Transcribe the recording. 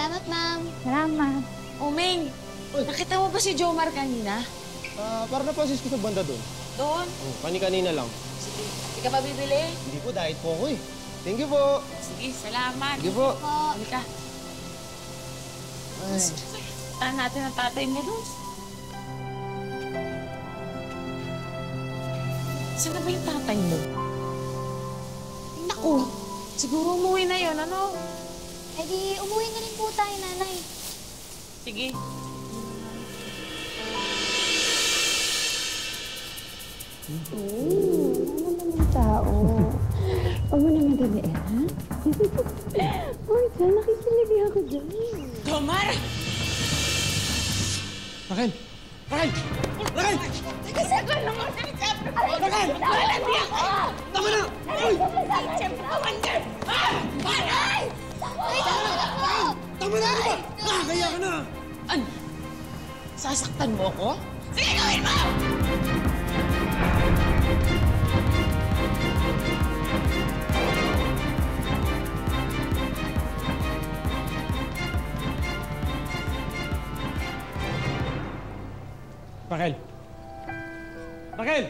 Salamat, ma'am. Salamat. Ming, nakita mo ba si Jomar kanina? Para na-process ko sa banda doon. Doon? Kani-kanina lang. Sige. Hindi ka ba bibili? Hindi po, diet po ako eh. Thank you po. Sige, salamat. Thank you po. Halika. Ay. Saan natin ang tatay mo, Luz? Saan na ba yung tatay mo? Naku, siguro umuwi na yun, ano? Eh di, umuwi na rin po tayo, nanay. Sige. Ano naman tao? Huwag mo na madaliin, ha? Uy, dyan, nakikilig ako dyan. Jomar! Raquel! Raquel! Raquel! Siyempre naman! Raquel! Malandi ako! Tama na! Uy! Siyempre naman din! Aray! Tama na! Ano ba? Kaya ka na! Ano? Sasaktan mo ako? Sige, gawin mo! Raquel! Raquel!